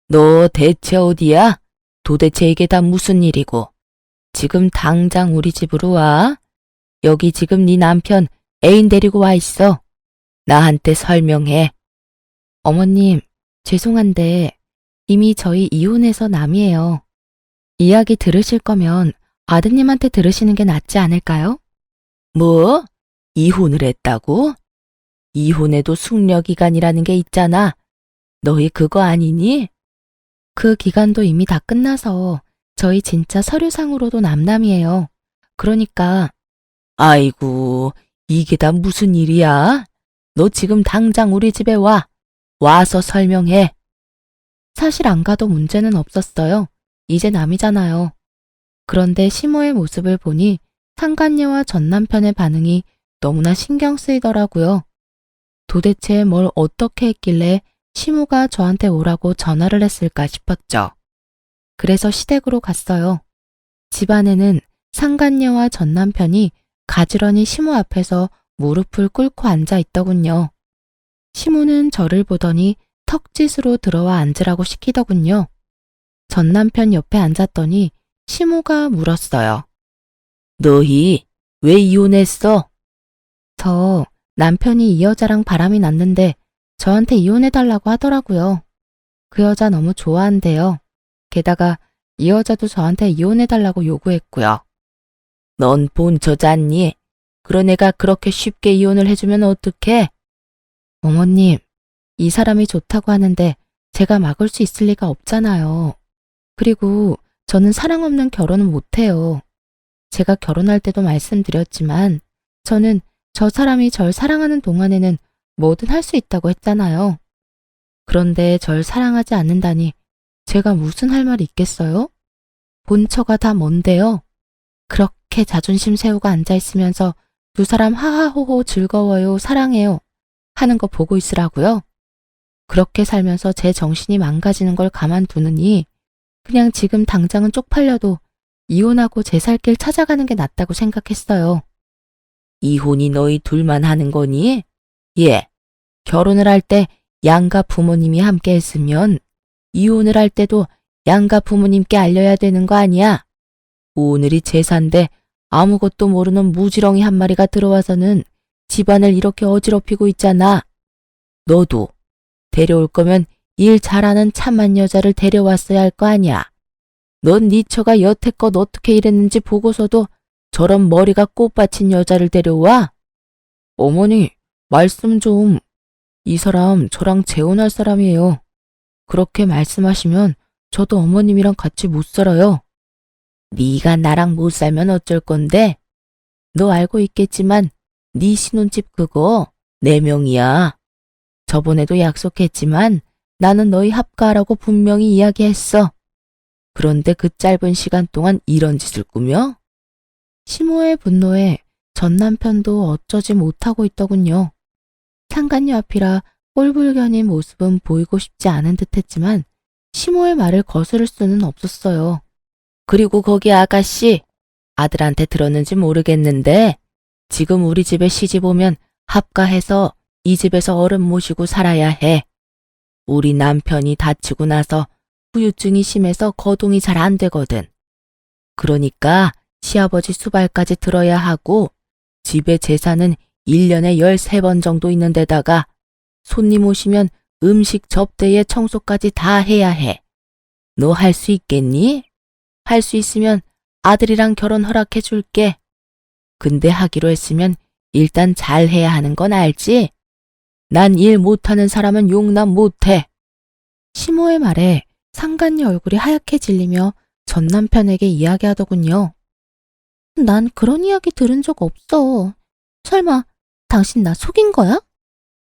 너 대체 어디야? 도대체 이게 다 무슨 일이고? 지금 당장 우리 집으로 와. 여기 지금 네 남편 애인 데리고 와 있어. 나한테 설명해. 어머님, 죄송한데 이미 저희 이혼해서 남이에요. 이야기 들으실 거면 아드님한테 들으시는 게 낫지 않을까요? 뭐? 이혼을 했다고? 이혼해도 숙려기간이라는 게 있잖아. 너희 그거 아니니? 그 기간도 이미 다 끝나서 저희 진짜 서류상으로도 남남이에요. 그러니까. 아이고, 이게 다 무슨 일이야? 너 지금 당장 우리 집에 와. 와서 설명해. 사실 안 가도 문제는 없었어요. 이제 남이잖아요. 그런데 시모의 모습을 보니 상간녀와 전 남편의 반응이 너무나 신경 쓰이더라고요. 도대체 뭘 어떻게 했길래 시모가 저한테 오라고 전화를 했을까 싶었죠. 그래서 시댁으로 갔어요. 집안에는 상간녀와 전 남편이 가지런히 시모 앞에서 무릎을 꿇고 앉아 있더군요. 시모는 저를 보더니 턱짓으로 들어와 앉으라고 시키더군요. 전 남편 옆에 앉았더니 시모가 물었어요. 너희 왜 이혼했어? 저 남편이 이 여자랑 바람이 났는데 저한테 이혼해달라고 하더라고요. 그 여자 너무 좋아한대요. 게다가 이 여자도 저한테 이혼해달라고 요구했고요. 넌 본처잖니? 그런 애가 그렇게 쉽게 이혼을 해주면 어떡해? 어머님, 이 사람이 좋다고 하는데 제가 막을 수 있을 리가 없잖아요. 그리고 저는 사랑 없는 결혼은 못해요. 제가 결혼할 때도 말씀드렸지만 저는 저 사람이 절 사랑하는 동안에는 뭐든 할 수 있다고 했잖아요. 그런데 절 사랑하지 않는다니 제가 무슨 할 말이 있겠어요? 본처가 다 뭔데요? 그렇게 자존심 세우고 앉아있으면서 두 사람 하하호호 즐거워요, 사랑해요 하는 거 보고 있으라고요? 그렇게 살면서 제 정신이 망가지는 걸 가만두느니 그냥 지금 당장은 쪽팔려도 이혼하고 제 살 길 찾아가는 게 낫다고 생각했어요. 이혼이 너희 둘만 하는 거니? 예, 결혼을 할 때 양가 부모님이 함께 했으면 이혼을 할 때도 양가 부모님께 알려야 되는 거 아니야? 오늘이 제사인데 아무것도 모르는 무지렁이 한 마리가 들어와서는 집안을 이렇게 어지럽히고 있잖아. 너도 데려올 거면 일 잘하는 참한 여자를 데려왔어야 할 거 아니야. 넌 네 처가 여태껏 어떻게 일했는지 보고서도 저런 머리가 꽃받친 여자를 데려와? 어머니, 말씀 좀. 이 사람 저랑 재혼할 사람이에요. 그렇게 말씀하시면 저도 어머님이랑 같이 못 살아요. 네가 나랑 못 살면 어쩔 건데? 너 알고 있겠지만 네 신혼집 그거 내 명이야. 저번에도 약속했지만 나는 너희 합가하라고 분명히 이야기했어. 그런데 그 짧은 시간 동안 이런 짓을 꾸며? 시모의 분노에 전 남편도 어쩌지 못하고 있더군요. 상간녀 앞이라 꼴불견인 모습은 보이고 싶지 않은 듯 했지만 시모의 말을 거스를 수는 없었어요. 그리고 거기 아가씨, 아들한테 들었는지 모르겠는데 지금 우리 집에 시집 오면 합가해서 이 집에서 어른 모시고 살아야 해. 우리 남편이 다치고 나서 후유증이 심해서 거동이 잘 안 되거든. 그러니까 시아버지 수발까지 들어야 하고 집에 제사는 1년에 13번 정도 있는 데다가 손님 오시면 음식 접대에 청소까지 다 해야 해. 너 할 수 있겠니? 할 수 있으면 아들이랑 결혼 허락해 줄게. 근데 하기로 했으면 일단 잘 해야 하는 건 알지? 난 일 못하는 사람은 용납 못해. 시모의 말에 상간녀 얼굴이 하얗게 질리며 전 남편에게 이야기하더군요. 난 그런 이야기 들은 적 없어. 설마 당신 나 속인 거야?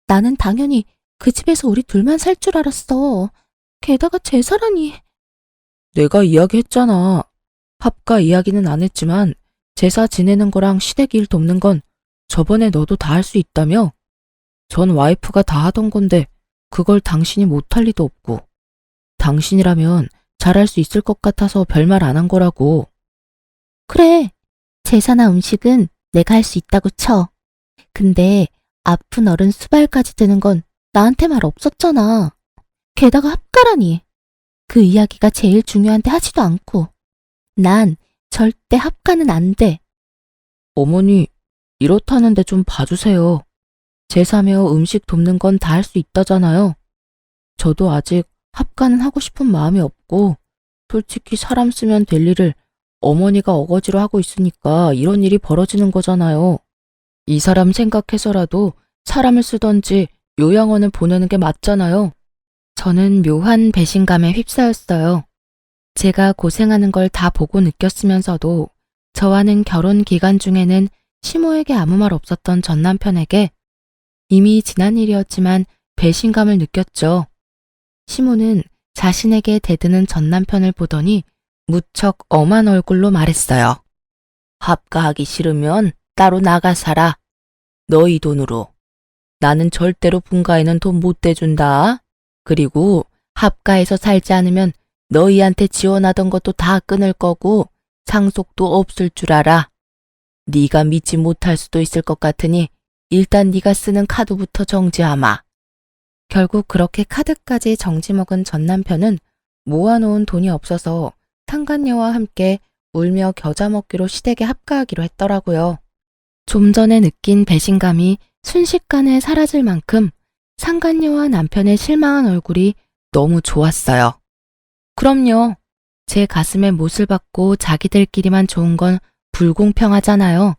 나는 당연히 그 집에서 우리 둘만 살 줄 알았어. 게다가 제사라니. 내가 이야기했잖아. 합가 이야기는 안 했지만 제사 지내는 거랑 시댁 일 돕는 건 저번에 너도 다 할 수 있다며? 전 와이프가 다 하던 건데 그걸 당신이 못할 리도 없고. 당신이라면 잘할 수 있을 것 같아서 별말 안 한 거라고. 그래. 제사나 음식은 내가 할 수 있다고 쳐. 근데 아픈 어른 수발까지 드는 건 나한테 말 없었잖아. 게다가 합가라니. 그 이야기가 제일 중요한데 하지도 않고. 난 절대 합가는 안 돼. 어머니, 이렇다는데 좀 봐주세요. 제사며 음식 돕는 건 다 할 수 있다잖아요. 저도 아직 합가는 하고 싶은 마음이 없고 솔직히 사람 쓰면 될 일을 어머니가 어거지로 하고 있으니까 이런 일이 벌어지는 거잖아요. 이 사람 생각해서라도 사람을 쓰던지 요양원을 보내는 게 맞잖아요. 저는 묘한 배신감에 휩싸였어요. 제가 고생하는 걸 다 보고 느꼈으면서도 저와는 결혼 기간 중에는 시모에게 아무 말 없었던 전 남편에게 이미 지난 일이었지만 배신감을 느꼈죠. 시모는 자신에게 대드는 전 남편을 보더니 무척 엄한 얼굴로 말했어요. 합가하기 싫으면 따로 나가 살아. 너희 돈으로. 나는 절대로 분가에는 돈 못 대준다. 그리고 합가해서 살지 않으면 너희한테 지원하던 것도 다 끊을 거고 상속도 없을 줄 알아. 네가 믿지 못할 수도 있을 것 같으니 일단 네가 쓰는 카드부터 정지하마. 결국 그렇게 카드까지 정지 먹은 전 남편은 모아놓은 돈이 없어서 상간녀와 함께 울며 겨자 먹기로 시댁에 합가하기로 했더라고요. 좀 전에 느낀 배신감이 순식간에 사라질 만큼 상간녀와 남편의 실망한 얼굴이 너무 좋았어요. 그럼요. 제 가슴에 못을 박고 자기들끼리만 좋은 건 불공평하잖아요.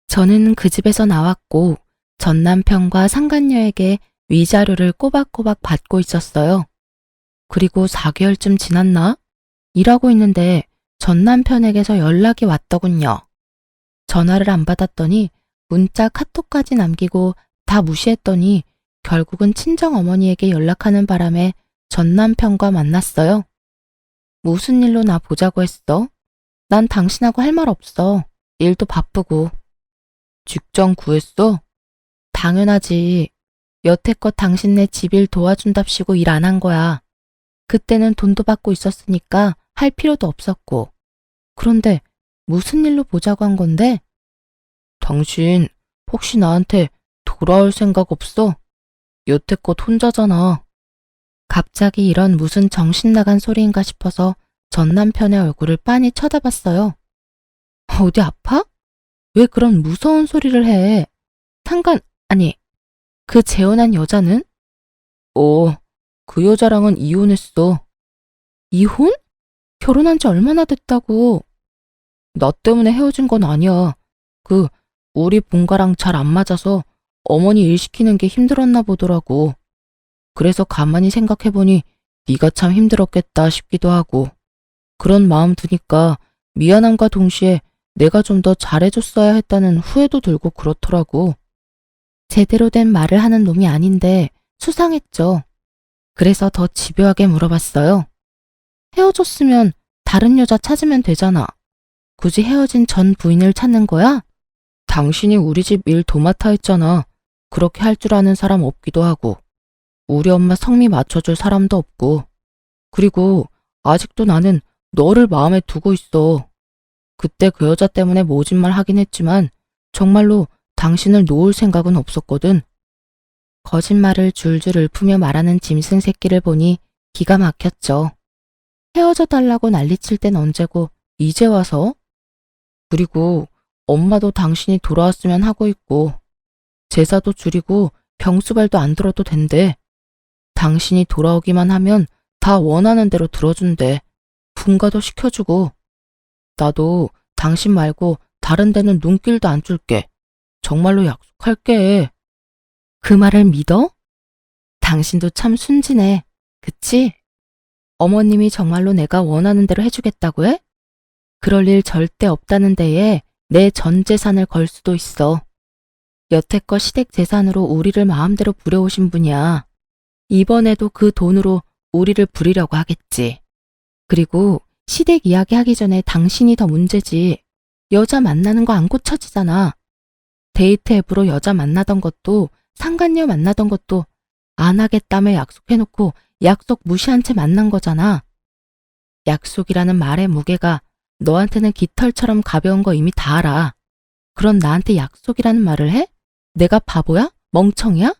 저는 그 집에서 나왔고 전 남편과 상간녀에게 위자료를 꼬박꼬박 받고 있었어요. 그리고 4개월쯤 지났나? 일하고 있는데 전 남편에게서 연락이 왔더군요. 전화를 안 받았더니 문자 카톡까지 남기고 다 무시했더니 결국은 친정어머니에게 연락하는 바람에 전 남편과 만났어요. 무슨 일로 나 보자고 했어? 난 당신하고 할 말 없어. 일도 바쁘고. 직장 구했어? 당연하지. 여태껏 당신네 집일 도와준답시고 일 안 한 거야. 그때는 돈도 받고 있었으니까 할 필요도 없었고. 그런데 무슨 일로 보자고 한 건데? 당신 혹시 나한테 돌아올 생각 없어? 여태껏 혼자잖아. 갑자기 이런 무슨 정신 나간 소리인가 싶어서 전 남편의 얼굴을 빤히 쳐다봤어요. 어디 아파? 왜 그런 무서운 소리를 해? 그 재혼한 여자는? 그 여자랑은 이혼했어. 이혼? 결혼한 지 얼마나 됐다고? 나 때문에 헤어진 건 아니야. 우리 본가랑 잘 안 맞아서 어머니 일 시키는 게 힘들었나 보더라고. 그래서 가만히 생각해보니 네가 참 힘들었겠다 싶기도 하고. 그런 마음 드니까 미안함과 동시에 내가 좀 더 잘해줬어야 했다는 후회도 들고 그렇더라고. 제대로 된 말을 하는 놈이 아닌데 수상했죠. 그래서 더 집요하게 물어봤어요. 헤어졌으면 다른 여자 찾으면 되잖아. 굳이 헤어진 전 부인을 찾는 거야? 당신이 우리 집 일 도맡아 했잖아. 그렇게 할 줄 아는 사람 없기도 하고. 우리 엄마 성미 맞춰줄 사람도 없고. 그리고 아직도 나는 너를 마음에 두고 있어. 그때 그 여자 때문에 모진 말 하긴 했지만 정말로 당신을 놓을 생각은 없었거든. 거짓말을 줄줄 읊으며 말하는 짐승 새끼를 보니 기가 막혔죠. 헤어져 달라고 난리칠 땐 언제고 이제 와서? 그리고 엄마도 당신이 돌아왔으면 하고 있고 제사도 줄이고 병수발도 안 들어도 된대. 당신이 돌아오기만 하면 다 원하는 대로 들어준대. 분가도 시켜주고. 나도 당신 말고 다른 데는 눈길도 안 줄게. 정말로 약속할게. 그 말을 믿어? 당신도 참 순진해. 그치? 어머님이 정말로 내가 원하는 대로 해주겠다고 해? 그럴 일 절대 없다는 데에 내 전 재산을 걸 수도 있어. 여태껏 시댁 재산으로 우리를 마음대로 부려오신 분이야. 이번에도 그 돈으로 우리를 부리려고 하겠지. 그리고 시댁 이야기 하기 전에 당신이 더 문제지. 여자 만나는 거 안 고쳐지잖아. 데이트 앱으로 여자 만나던 것도 상간녀 만나던 것도 안 하겠다며 약속해놓고 약속 무시한 채 만난 거잖아. 약속이라는 말의 무게가 너한테는 깃털처럼 가벼운 거 이미 다 알아. 그럼 나한테 약속이라는 말을 해? 내가 바보야? 멍청이야?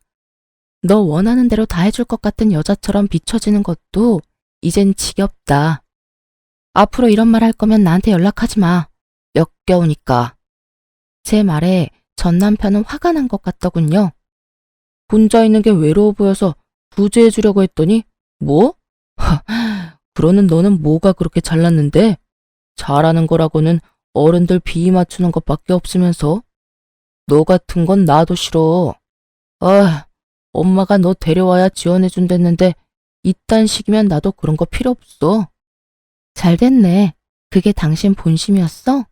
너 원하는 대로 다 해줄 것 같은 여자처럼 비춰지는 것도 이젠 지겹다. 앞으로 이런 말 할 거면 나한테 연락하지 마. 역겨우니까. 제 말에 전 남편은 화가 난 것 같더군요. 혼자 있는 게 외로워 보여서 구제해 주려고 했더니 뭐? 그러는 너는 뭐가 그렇게 잘났는데? 잘하는 거라고는 어른들 비위 맞추는 것밖에 없으면서. 너 같은 건 나도 싫어. 엄마가 너 데려와야 지원해 준댔는데 이딴 식이면 나도 그런 거 필요 없어. 잘 됐네. 그게 당신 본심이었어?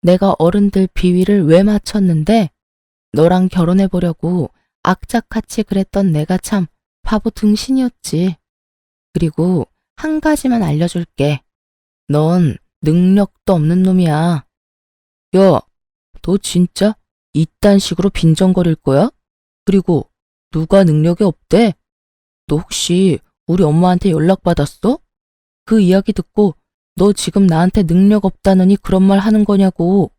내가 어른들 비위를 왜 맞췄는데 너랑 결혼해 보려고 악착같이 그랬던 내가 참 바보 등신이었지. 그리고 한 가지만 알려줄게. 넌 능력도 없는 놈이야. 야, 너 진짜 이딴 식으로 빈정거릴 거야? 그리고 누가 능력이 없대? 너 혹시 우리 엄마한테 연락받았어? 그 이야기 듣고 너 지금 나한테 능력 없다느니 그런 말 하는 거냐고.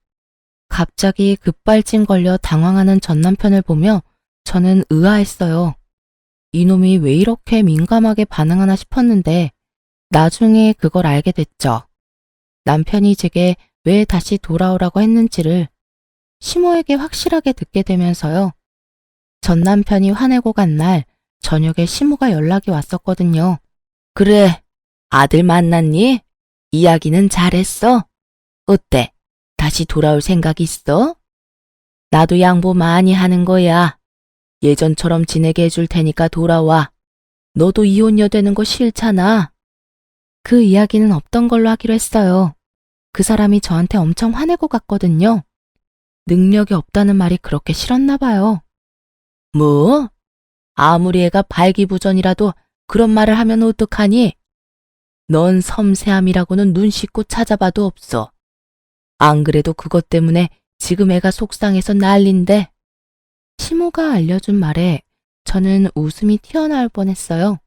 갑자기 급발진 걸려 당황하는 전 남편을 보며 저는 의아했어요. 이놈이 왜 이렇게 민감하게 반응하나 싶었는데 나중에 그걸 알게 됐죠. 남편이 제게 왜 다시 돌아오라고 했는지를 시모에게 확실하게 듣게 되면서요. 전 남편이 화내고 간 날 저녁에 시모가 연락이 왔었거든요. 그래, 아들 만났니? 이야기는 잘했어? 어때? 다시 돌아올 생각 있어? 나도 양보 많이 하는 거야. 예전처럼 지내게 해줄 테니까 돌아와. 너도 이혼녀 되는 거 싫잖아. 그 이야기는 없던 걸로 하기로 했어요. 그 사람이 저한테 엄청 화내고 갔거든요. 능력이 없다는 말이 그렇게 싫었나 봐요. 뭐? 아무리 애가 발기부전이라도 그런 말을 하면 어떡하니? 넌 섬세함이라고는 눈 씻고 찾아봐도 없어. 안 그래도 그것 때문에 지금 애가 속상해서 난린데. 시모가 알려준 말에 저는 웃음이 튀어나올 뻔했어요.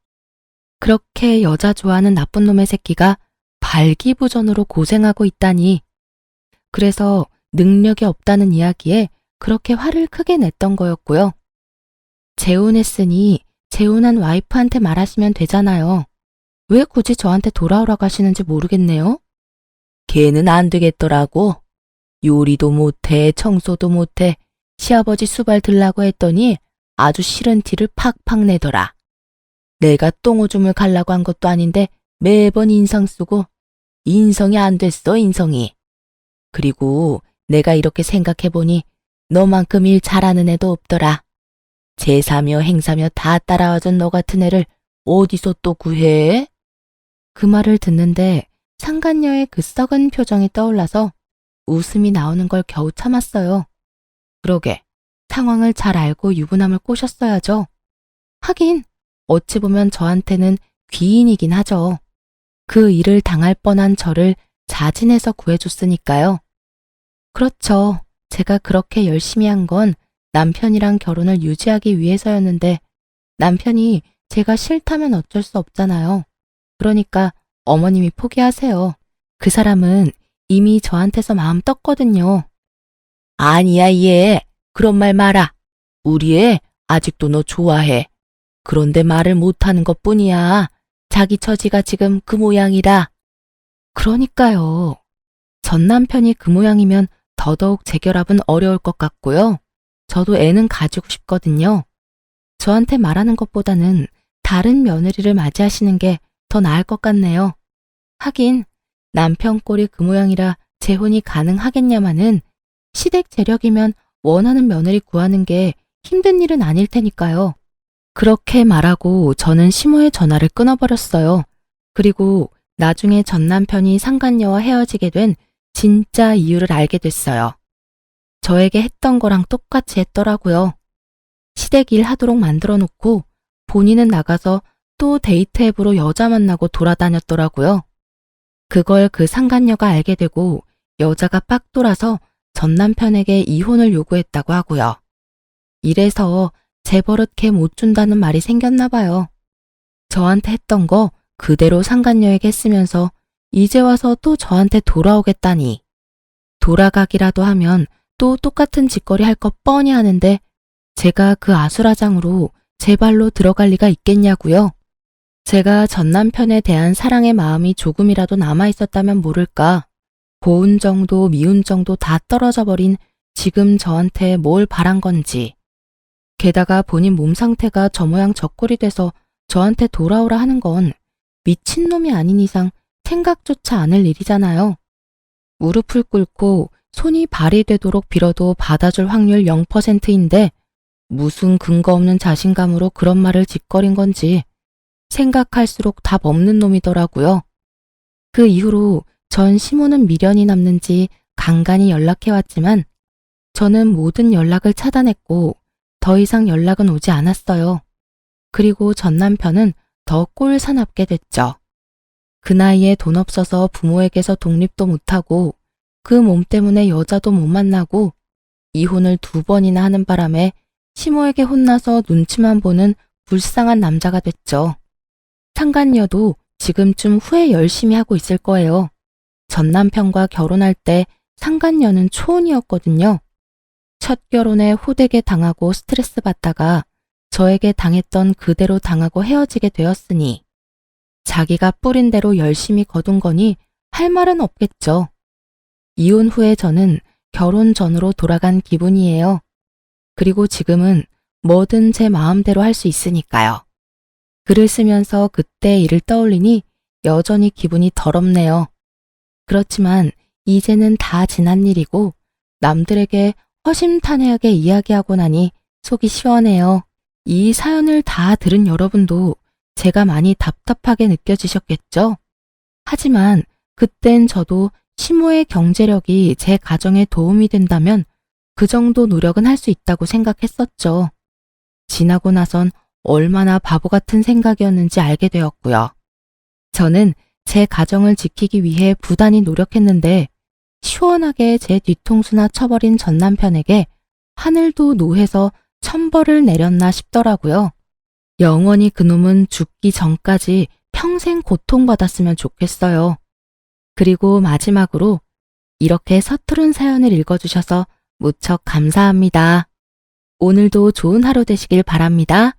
그렇게 여자 좋아하는 나쁜 놈의 새끼가 발기부전으로 고생하고 있다니. 그래서 능력이 없다는 이야기에 그렇게 화를 크게 냈던 거였고요. 재혼했으니 재혼한 와이프한테 말하시면 되잖아요. 왜 굳이 저한테 돌아오라고 하시는지 모르겠네요. 걔는 안 되겠더라고. 요리도 못해, 청소도 못해, 시아버지 수발 들라고 했더니 아주 싫은 티를 팍팍 내더라. 내가 똥오줌을 갈라고 한 것도 아닌데 매번 인상 쓰고 인성이 안 됐어, 인성이. 그리고 내가 이렇게 생각해보니 너만큼 일 잘하는 애도 없더라. 제사며 행사며 다 따라와준 너 같은 애를 어디서 또 구해? 그 말을 듣는데 상간녀의 그 썩은 표정이 떠올라서 웃음이 나오는 걸 겨우 참았어요. 그러게, 상황을 잘 알고 유부남을 꼬셨어야죠. 하긴 어찌 보면 저한테는 귀인이긴 하죠. 그 일을 당할 뻔한 저를 자진해서 구해줬으니까요. 그렇죠. 제가 그렇게 열심히 한 건 남편이랑 결혼을 유지하기 위해서였는데 남편이 제가 싫다면 어쩔 수 없잖아요. 그러니까 어머님이 포기하세요. 그 사람은 이미 저한테서 마음 떴거든요. 아니야, 얘. 그런 말 마라. 우리 애 아직도 너 좋아해. 그런데 말을 못하는 것뿐이야. 자기 처지가 지금 그 모양이라. 그러니까요. 전 남편이 그 모양이면 더더욱 재결합은 어려울 것 같고요. 저도 애는 가지고 싶거든요. 저한테 말하는 것보다는 다른 며느리를 맞이하시는 게 더 나을 것 같네요. 하긴 남편 꼴이 그 모양이라 재혼이 가능하겠냐마는 시댁 재력이면 원하는 며느리 구하는 게 힘든 일은 아닐 테니까요. 그렇게 말하고 저는 시모의 전화를 끊어버렸어요. 그리고 나중에 전 남편이 상간녀와 헤어지게 된 진짜 이유를 알게 됐어요. 저에게 했던 거랑 똑같이 했더라고요. 시댁 일 하도록 만들어 놓고 본인은 나가서 또 데이트 앱으로 여자 만나고 돌아다녔더라고요. 그걸 그 상간녀가 알게 되고 여자가 빡 돌아서 전 남편에게 이혼을 요구했다고 하고요. 이래서 제 버릇 걔 못 준다는 말이 생겼나 봐요. 저한테 했던 거 그대로 상간녀에게 쓰면서 이제 와서 또 저한테 돌아오겠다니. 돌아가기라도 하면 또 똑같은 짓거리 할 것 뻔히 하는데 제가 그 아수라장으로 제 발로 들어갈 리가 있겠냐고요. 제가 전 남편에 대한 사랑의 마음이 조금이라도 남아있었다면 모를까. 고운 정도 미운 정도 다 떨어져 버린 지금 저한테 뭘 바란 건지. 게다가 본인 몸 상태가 저 모양 저 꼴이 돼서 저한테 돌아오라 하는 건 미친놈이 아닌 이상 생각조차 않을 일이잖아요. 무릎을 꿇고 손이 발이 되도록 빌어도 받아줄 확률 0%인데 무슨 근거 없는 자신감으로 그런 말을 짓거린 건지 생각할수록 답 없는 놈이더라고요. 그 이후로 전 시모는 미련이 남는지 간간히 연락해왔지만 저는 모든 연락을 차단했고 더 이상 연락은 오지 않았어요. 그리고 전 남편은 더 꼴사납게 됐죠. 그 나이에 돈 없어서 부모에게서 독립도 못하고 그 몸 때문에 여자도 못 만나고 이혼을 2번이나 하는 바람에 시모에게 혼나서 눈치만 보는 불쌍한 남자가 됐죠. 상간녀도 지금쯤 후회 열심히 하고 있을 거예요. 전 남편과 결혼할 때 상간녀는 초혼이었거든요. 첫 결혼에 호되게 당하고 스트레스 받다가 저에게 당했던 그대로 당하고 헤어지게 되었으니 자기가 뿌린 대로 열심히 거둔 거니 할 말은 없겠죠. 이혼 후에 저는 결혼 전으로 돌아간 기분이에요. 그리고 지금은 뭐든 제 마음대로 할 수 있으니까요. 글을 쓰면서 그때 일을 떠올리니 여전히 기분이 더럽네요. 그렇지만 이제는 다 지난 일이고 남들에게 허심탄회하게 이야기하고 나니 속이 시원해요. 이 사연을 다 들은 여러분도 제가 많이 답답하게 느껴지셨겠죠? 하지만 그땐 저도 시모의 경제력이 제 가정에 도움이 된다면 그 정도 노력은 할 수 있다고 생각했었죠. 지나고 나선 얼마나 바보 같은 생각이었는지 알게 되었고요. 저는 제 가정을 지키기 위해 부단히 노력했는데 시원하게 제 뒤통수나 쳐버린 전 남편에게 하늘도 노해서 천벌을 내렸나 싶더라고요. 영원히 그놈은 죽기 전까지 평생 고통받았으면 좋겠어요. 그리고 마지막으로 이렇게 서투른 사연을 읽어주셔서 무척 감사합니다. 오늘도 좋은 하루 되시길 바랍니다.